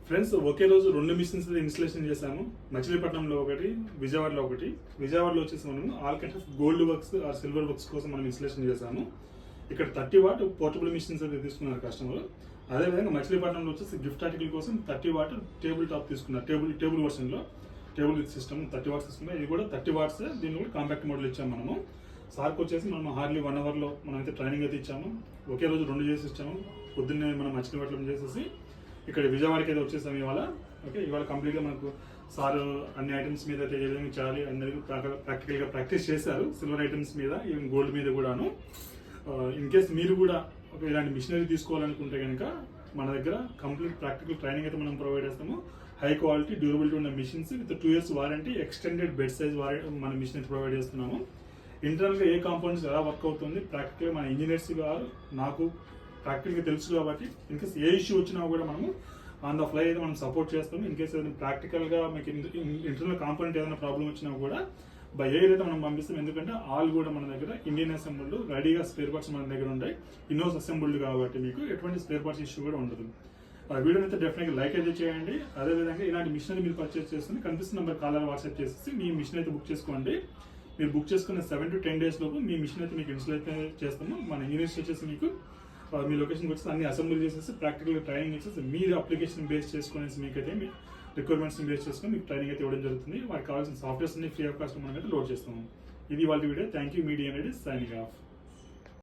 Friends ఒకే రోజు 2 machines installation చేశాము. మచిలీపట్నంలో ఒకటి, విజయవాడలో ఒకటి. విజయవాడలో వచ్చేసి మనం all kinds of gold works are silver works కోసం మనం ఇన్స్టలేషన్ చేశాము. ఇక్కడ 30 వాట్ పోర్టబుల్ మిషన్స్ అయితే తీసుకున్నారు కస్టమర్. అదేవిధంగా మచిలీపట్నంలో వచ్చేసి గిఫ్ట్ ఆర్టికల్ కోసం 30 వాట్ టేబుల్ టాప్ తీసుకున్నారు. టేబుల్ వర్షన్లో టేబుల్ సిస్టమ్ 30 వాట్స్ తీసుకున్నారు. ఇది కూడా 30 వాట్స్. దీన్ని కూడా కాంపాక్ట్ మోడల్ ఇచ్చాము మనము. సార్కి వచ్చేసి మనం హార్డ్లీ 1 అవర్లో మనం అయితే ట్రైనింగ్ అయితే ఇచ్చాము. ఒకే రోజు 2 చేసి ఇచ్చాము. పొద్దున్నే మనం మచిలీపట్నం చేసేసి ఇక్కడ విజయవాడకి అయితే వచ్చేసాము ఇవాళ. ఓకే, ఇవాళ కంప్లీట్గా మనకు సార్ అన్ని ఐటమ్స్ మీద అయితే ఏ విధంగా చేయాలి అందరికీ ప్రాక్టికల్గా ప్రాక్టీస్ చేశారు. సిల్వర్ ఐటమ్స్ మీద, ఈవెన్ గోల్డ్ మీద కూడాను. ఇన్ కేస్ మీరు కూడా ఇలాంటి మిషనరీ తీసుకోవాలనుకుంటే కనుక మన దగ్గర కంప్లీట్ ప్రాక్టికల్ ట్రైనింగ్ అయితే మనం ప్రొవైడ్ చేస్తాము. హై క్వాలిటీ డ్యూరబిలిటీ ఉన్న machines with 2 years warranty, extended bed size మన మిషన్ అయితే ప్రొవైడ్ చేస్తున్నాము. ఇంటర్నల్గా ఏ కాంపోనెంట్స్ ఎలా వర్క్ అవుతుంది ప్రాక్టికల్గా మన ఇంజనీర్స్ గారు నాకు ప్రాక్టికల్గా తెలుసు కాబట్టి ఇన్కేస్ ఏ ఇష్యూ వచ్చినా కూడా మనము ఆన్ ద ఫ్లై అయితే మనం సపోర్ట్ చేస్తాము. ఇన్కేస్ ఏదైనా ప్రాక్టికల్గా మీకు ఇంటర్నల్ కాంపోనెంట్ ఏదైనా ప్రాబ్లం వచ్చినా కూడా బై ఎయిర్ అయితే మనం పంపిస్తాం. ఎందుకంటే ఆల్ కూడా మన దగ్గర ఇండియన్ అసెంబుల్డ్ రెడీగా స్పేర్ పార్ట్స్ మన దగ్గర ఉంటాయి. ఇన్నోస్ అసెంబుల్డ్ కాబట్టి మీకు ఎటువంటి స్పేర్ పార్ట్స్ ఇష్యూ కూడా ఉండదు. ఆ వీడియోని అయితే డెఫినెట్గా లైక్ అయితే చేయండి. అదేవిధంగా ఇలాంటి మిషన్ మీరు పర్చేస్ చేస్తుంది కనిపిస్తున్న నెంబర్ కాలర్ వాట్సాప్ చేసేసి మీ మిషన్ అయితే బుక్ చేసుకోండి. మీరు బుక్ చేసుకున్న 7 to 10 days లోపు మీ మిషన్ అయితే మీకు ఇన్స్టాల్ అయితే చేస్తాము. మన ఇంజనీర్స్ వచ్చేసి మీకు మీ లొకేషన్కి వచ్చేసి అన్ని అసెంబ్లీ చేసేసి ప్రాక్టికల్గా ట్రైనింగ్ ఇచ్చేసి మీరు అప్లికేషన్ బేస్ చేసుకునేసి మీకైతే మీ రిక్వైర్మెంట్స్ని బేస్ చేసుకుని మీకు ట్రైనింగ్ అయితే ఇవ్వడం జరుగుతుంది. వారికి కావాల్సిన సాఫ్ట్వేర్స్ అన్ని ఫ్రీ ఆఫ్ కాస్ట్ మనం అయితే లోడ్ చేస్తాము. ఇది వాళ్ళ వీడియో. Thank you. మీడియా అనేది సైనింగ్ ఆఫ్.